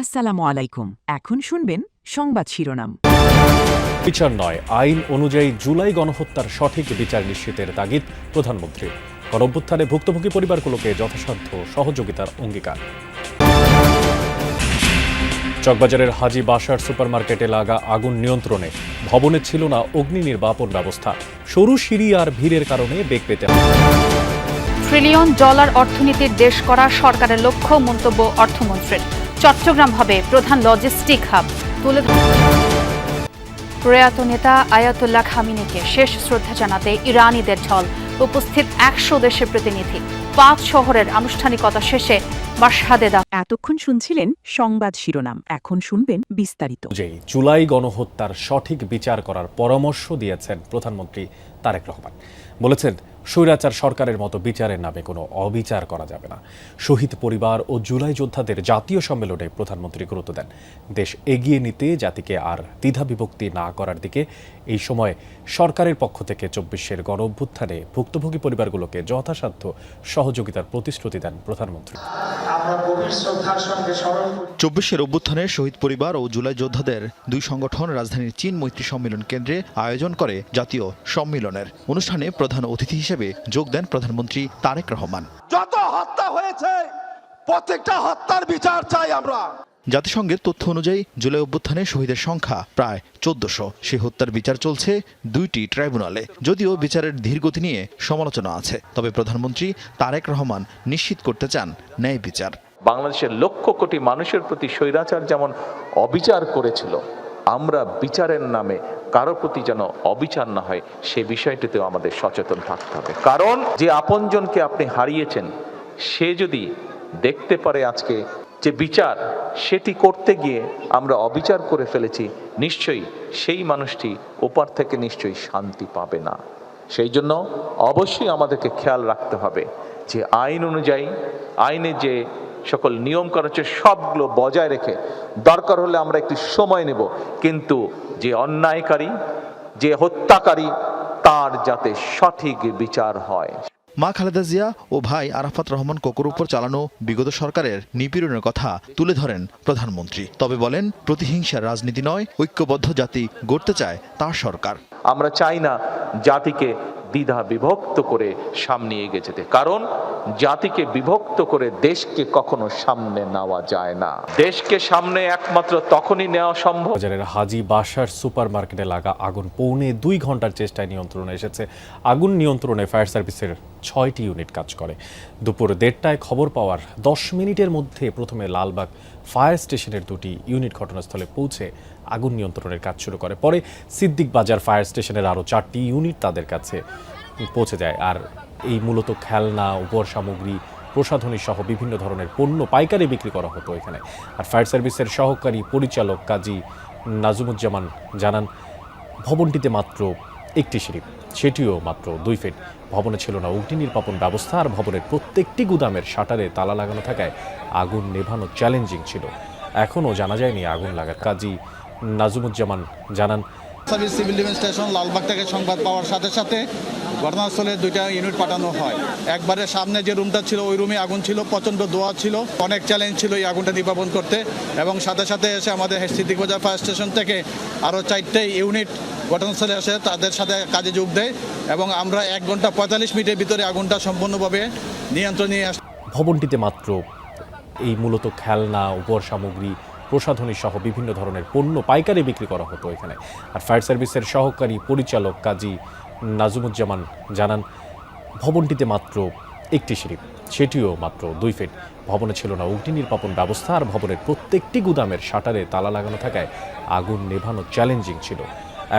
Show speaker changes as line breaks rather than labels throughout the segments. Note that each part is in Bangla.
আসসালামু আলাইকুম। এখন শুনবেন সংবাদ শিরোনাম।
বিচার নয়, আইন অনুযায়ী জুলাই গণহত্যার সঠিক বিচার নিশ্চিতের তাগিদ প্রধানমন্ত্রী। গণঅভ্যুত্থানে ভুক্তভোগী পরিবারগুলোকে যথাসাধ্য সহযোগিতার অঙ্গীকার। চকবাজারের হাজী বাসার সুপারমার্কেটে লাগা আগুন নিয়ন্ত্রণে, ভবনে ছিল না অগ্নি নির্বাপন ব্যবস্থা। সরু সিঁড়ি আর ভিড়ের কারণে বেগ পেতে হয়।
ট্রিলিয়ন ডলার অর্থনীতির দেশ করা সরকারের লক্ষ্য, মন্তব্য অর্থমন্ত্রীর। চট্টগ্রাম হবে প্রধান লজিস্টিক হাব। তুলে প্রয়াত নেতা আয়াতুল্লাহ খামিনিকে শেষ শ্রদ্ধা জানাতে ইরানিদের ঢল। উপস্থিত ১০০ দেশের প্রতিনিধি। ৫ শহরের আনুষ্ঠানিকতা শেষে মাশহাদে
এতক্ষণ শুনছিলেন সংবাদ শিরোনাম, এখন শুনবেন বিস্তারিত।
জুলাই গণহত্যার সঠিক বিচার করার পরামর্শ দিয়েছেন প্রধানমন্ত্রী তারেক রহমান। বলেছেন, স্বৈরাচার সরকারের মতো বিচারের নামে কোনো অবিচার করা যাবে না। শহীদ পরিবার ও জুলাই যোদ্ধাদের জাতীয় সম্মেলনে প্রধানমন্ত্রী গুরুত্ব দেন দেশ এগিয়ে নিতে জাতিকে আর দ্বিধা বিভক্তি না করার দিকে। এই সময় সরকারের পক্ষ থেকে ২৪-এর গণঅভ্যুত্থানে ভুক্তভোগী পরিবারগুলোকে যথাসাধ্য সহযোগিতার প্রতিশ্রুতি দেন প্রধানমন্ত্রী।
২৪-এর অভ্যুত্থানের শহীদ পরিবার ও জুলাই যোদ্ধাদের দুই সংগঠন রাজধানীর চীন মৈত্রী সম্মেলন কেন্দ্রে আয়োজন করে জাতীয় সম্মেলনের। অনুষ্ঠানে প্রধান অতিথি হিসেবে যোগ দেন প্রধানমন্ত্রী তারেক রহমান।
যত হত্যা হয়েছে প্রত্যেকটা হত্যার বিচার চাই আমরা।
জাতিসংঘের তথ্য অনুযায়ী জুলাই অভ্যুত্থানে শহীদের সংখ্যা প্রায় ১৪০০। সেই হত্যার বিচার চলছে দুইটি ট্রাইব্যুনালে। যদিও বিচারের ধীরগতি নিয়ে সমালোচনা আছে, তবে প্রধানমন্ত্রী তারেক রহমান নিশ্চিত করতে চান ন্যায় বিচার।
বাংলাদেশের লক্ষ কোটি মানুষের প্রতি স্বৈরাচার যেমন অবিচার করেছিল, আমরা বিচারের নামে কারো প্রতি যেন অবিচার না হয়, সে বিষয়টিতেও আমাদের সচেতন থাকতে হবে। কারণ যে আপনজনকে আপনি হারিয়েছেন, সে যদি দেখতে পারে আজকে যে বিচার সেটি করতে গিয়ে আমরা অবিচার করে ফেলেছি, নিশ্চয়ই সেই মানুষটি ওপার থেকে নিশ্চয়ই শান্তি পাবে না। সেই জন্য অবশ্যই আমাদেরকে খেয়াল রাখতে হবে যে আইন অনুযায়ী আইনে যে সকল নিয়ম করা হচ্ছে সবগুলো বজায় রেখে, দরকার হলে আমরা একটু সময় নেব, কিন্তু যে অন্যায়কারী, যে হত্যাকারী, তার যাতে সঠিক বিচার হয়।
মা খালেদা জিয়া ও ভাই আরাফাত রহমান কোকোর উপর চালানো বিগত সরকারের নিপীড়নের কথা তুলে ধরেন প্রধানমন্ত্রী। তবে বলেন, প্রতিহিংসার রাজনীতি নয়, ঐক্যবদ্ধ জাতি গড়তে চায় তার সরকার।
আমরা চাই না জাতিকে দ্বিধা বিভক্ত করে সামনে এগিয়ে যেতে, কারণ জাতিকে বিভক্ত করে দেশকে কখনো সামনে নেওয়া যায় না। দেশকে সামনে একমাত্র তখনই নেওয়া সম্ভব।
বাজারের হাজী বাসার সুপারমার্কেটে লাগা আগুন পৌনে ২ ঘন্টার চেষ্টায় নিয়ন্ত্রণে এসেছে। আগুন নিয়ন্ত্রণে ফায়ার সার্ভিসের ৬টি ইউনিট কাজ করে। দুপুর ১:৩০টায় খবর পাওয়ার ১০ মিনিটের মধ্যে প্রথমে লালবাগ ফায়ার স্টেশনের ২টি ইউনিট ঘটনাস্থলে পৌঁছে আগুন নিয়ন্ত্রণের কাজ শুরু করে। পরে সিদ্দিক বাজার ফায়ার স্টেশনের আরও ৪টি ইউনিট তাদের কাছে পৌঁছে যায়। আর এই মূলত খেলনা, উপহার সামগ্রী, প্রসাধনী সহ বিভিন্ন ধরনের পণ্য পাইকারি বিক্রি করা হতো এখানে। আর ফায়ার সার্ভিসের সহকারী পরিচালক কাজী নাজমুজ্জামান জানান, ভবনটিতে মাত্র একটি সিঁড়ি, সেটিও মাত্র ২ ফিট। ভবনে ছিল না অগ্নি নির্বাপন ব্যবস্থা, আর ভবনের প্রত্যেকটি গুদামের শাটারে তালা লাগানো থাকায় আগুন নেভানো চ্যালেঞ্জিং ছিল। এখনও জানা যায়নি আগুন লাগার। কাজী নাজমুজ্জামান জানান,
service civil defence station Lalbagh থেকে সংবাদ পাওয়ার সাথে সাথে ঘটনাস্থলে ২টা ইউনিট পাঠানো হয়। একবারে সামনে যে রুমটা ছিল ওই রুমে আগুন ছিল, প্রচণ্ড ধোঁয়া ছিল, অনেক চ্যালেঞ্জ ছিল এই আগুনটা নির্বাপন করতে। এবং সাথে সাথে এসে আমাদের সিদ্দিক বাজার ফায়ার স্টেশন থেকে আরও ৪টে ইউনিট ঘটনাস্থলে এসে তাদের সাথে কাজে যোগ দেয় এবং আমরা ১ ঘন্টা ৪৫ মিনিটের ভিতরে আগুনটা সম্পূর্ণভাবে নিয়ন্ত্রণে নিয়ে আসি।
ভবনটিতে মাত্র এই মূলত খেলনা, উপহার সামগ্রী, প্রসাধনী সহ বিভিন্ন ধরনের পণ্য পাইকারি বিক্রি করা হতো এখানে। আর ফায়ার সার্ভিসের সহকারী পরিচালক কাজী নাজমুজ্জামান জানান, ভবনটিতে মাত্র একটি সিঁড়ি, সেটিও মাত্র ২ ফিট। ভবনে ছিল না অগ্নি নির্বাপন ব্যবস্থা, আর ভবনের প্রত্যেকটি গুদামের শাটারে তালা লাগানো থাকায় আগুন নেভানো চ্যালেঞ্জিং ছিল।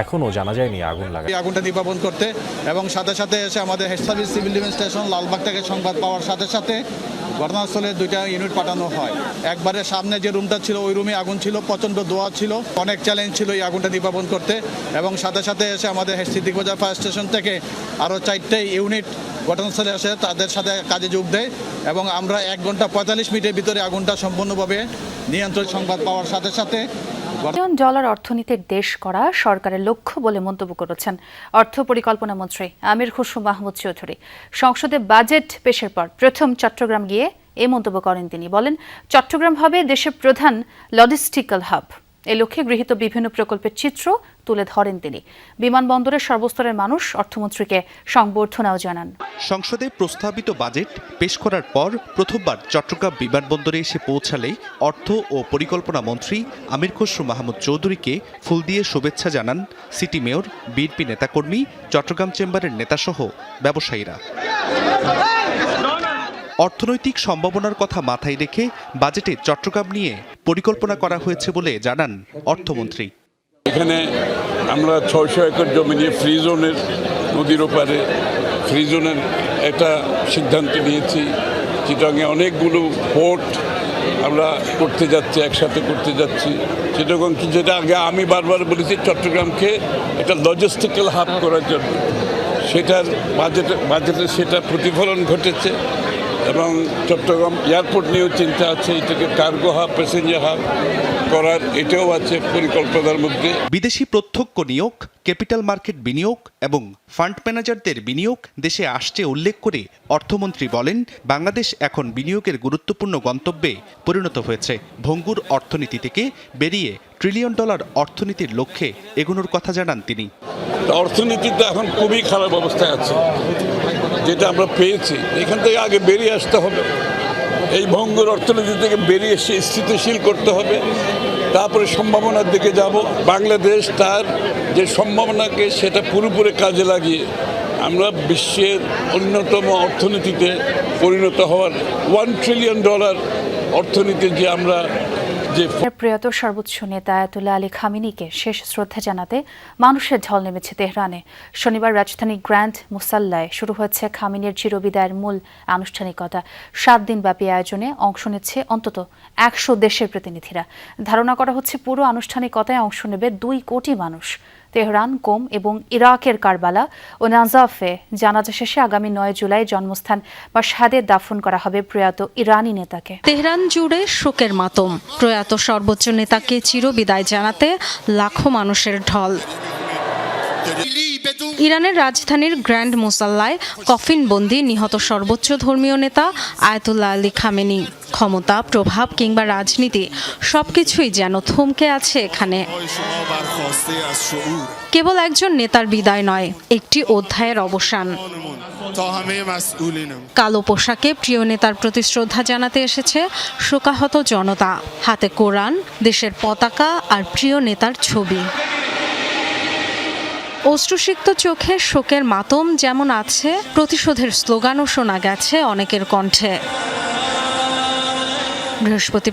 এখনও জানা যায়নি আগুন লাগা।
আগুনটা নির্বাপন করতে এবং সাথে সাথে এসে আমাদের service civil defence station Lalbagh থেকে সংবাদ পাওয়ার সাথে সাথে ঘটনাস্থলে ২টা ইউনিট পাঠানো হয়। একবারে সামনে যে রুমটা ছিল ওই রুমে আগুন ছিল, প্রচণ্ড ধোঁয়া ছিল, অনেক চ্যালেঞ্জ ছিল এই আগুনটা নির্বাপন করতে। এবং সাথে সাথে এসে আমাদের সিদ্দিক বাজার ফায়ার স্টেশন থেকে আরও ৪টে ইউনিট ঘটনাস্থলে এসে তাদের সাথে কাজে যোগ দেয় এবং আমরা ১ ঘন্টা ৪৫ মিনিটের ভিতরে আগুনটা সম্পূর্ণভাবে নিয়ন্ত্রণ সংবাদ পাওয়ার সাথে সাথে
ট্রিলিয়ন ডলার অর্থনীতির দেশ করা সরকারের লক্ষ্য বলে মন্তব্য করেছেন অর্থ পরিকল্পনা মন্ত্রী আমির খসরু মাহমুদ চৌধুরী। সংসদে বাজেট পেশের পর প্রথম চট্টগ্রাম গিয়ে এ মন্তব্য করেন তিনি। বলেন, চট্টগ্রাম হবে দেশের প্রধান লজিস্টিক্যাল হাব। এ লক্ষ্যে গৃহীত বিভিন্ন প্রকল্পের চিত্র তুলে ধরেন তিনি। বিমানবন্দরের সর্বস্তরের মানুষ অর্থমন্ত্রীকে সংবর্ধনাও জানান।
সংসদে প্রস্তাবিত বাজেট পেশ করার পর প্রথমবার চট্টগ্রাম বিমানবন্দরে এসে পৌঁছালে অর্থ ও পরিকল্পনা মন্ত্রী আমির খসরু মাহমুদ চৌধুরীকে ফুল দিয়ে শুভেচ্ছা জানান সিটি মেয়র, বিএনপি নেতাকর্মী, চট্টগ্রাম চেম্বারের নেতাসহ ব্যবসায়ীরা। অর্থনৈতিক সম্ভাবনার কথা মাথায় রেখে বাজেটে চট্টগ্রাম নিয়ে পরিকল্পনা করা হয়েছে বলে জানান অর্থমন্ত্রী।
এখানে আমরা 600 একর জমি নিয়ে ফ্রি জোনের, নদীর ওপারে ফ্রি জোনের একটা সিদ্ধান্ত নিয়েছি। চিটাগাংয়ে অনেকগুলো পোর্ট আমরা করতে যাচ্ছি, একসাথে করতে যাচ্ছি। চিটাগাং কি, যেটা আগে আমি বারবার বলেছি চট্টগ্রামকে একটা লজিস্টিক্যাল হাব করার জন্য, সেটার বাজেটে সেটা প্রতিফলন ঘটেছে। এবং চট্টগ্রাম এয়ারপোর্ট নিয়েও চিন্তা আছে, এটাকে কার্গো হাব, প্যাসেঞ্জার হাব করার, এটাও আছে পরিকল্পনার মধ্যে।
বিদেশি প্রত্যক্ষ নিয়োগ, ক্যাপিটাল মার্কেট বিনিয়োগ এবং ফান্ড ম্যানেজারদের বিনিয়োগ দেশে আসছে উল্লেখ করে অর্থমন্ত্রী বলেন, বাংলাদেশ এখন বিনিয়োগের গুরুত্বপূর্ণ গন্তব্যে পরিণত হয়েছে। ভঙ্গুর অর্থনীতি থেকে বেরিয়ে $1 ট্রিলিয়ন অর্থনীতির লক্ষ্যে এগোনোর কথা জানান তিনি।
অর্থনীতিতে এখন খুবই খারাপ অবস্থায় আছে, যেটা আমরা পেয়েছি। এখান থেকে আগে বেরিয়ে আসতে হবে, এই ভঙ্গুর অর্থনীতি থেকে বেরিয়ে এসে স্থিতিশীল করতে হবে, তারপরে সম্ভাবনার দিকে যাব। বাংলাদেশ তার যে সম্ভাবনাকে সেটা পুরোপুরি কাজে লাগিয়ে আমরা বিশ্বের অন্যতম অর্থনীতিতে পরিণত হওয়ার $1 ট্রিলিয়ন অর্থনীতি যে আমরা
প্রয়াত সর্বোচ্চ নেতা আয়াতুল্লাহ আলী খামেনিকে শেষ শ্রদ্ধা জানাতে মানুষের ঢল নেমেছে তেহরানে। শনিবার রাজধানী গ্র্যান্ড মুসাল্লায় শুরু হয়েছে খামেনির চিরবিদায়ের মূল আনুষ্ঠানিকতা। 7 দিনব্যাপী আয়োজনে অংশ নিচ্ছে অন্তত 100 দেশের প্রতিনিধিরা। ধারণা করা হচ্ছে পুরো আনুষ্ঠানিকতায় অংশ নেবে 2 কোটি মানুষ। তেহরান, কোম এবং ইরাকের কারবালা ও নাজাফে জানাজা শেষে আগামী 9 জুলাই জন্মস্থান মাশহাদে দাফন করা হবে প্রয়াত ইরানি নেতাকে।
তেহরান জুড়ে শোকের মাতম। প্রয়াত সর্বোচ্চ নেতাকে চিরবিদায় জানাতে লাখো মানুষের ঢল। ইরানের রাজধানীর গ্র্যান্ড মুসাল্লায় কফিনবন্দি নিহত সর্বোচ্চ ধর্মীয় নেতা আয়াতুল্লাহ আলী খামেনি। ক্ষমতা, প্রভাব কিংবা রাজনীতি সবকিছুই যেন থমকে আছে এখানে। কেবল একজন নেতার বিদায় নয়, একটি অধ্যায়ের অবসান। কালো পোশাকে প্রিয় নেতার প্রতি শ্রদ্ধা জানাতে এসেছে শোকাহত জনতা। হাতে কোরআন, দেশের পতাকা আর প্রিয় নেতার ছবি। অশ্রুসিক্ত চোখে শোকের মাতম যেমন আছে, প্রতিশোধের স্লোগানও শোনা গেছে অনেকের কণ্ঠে। বৃহস্পতিবার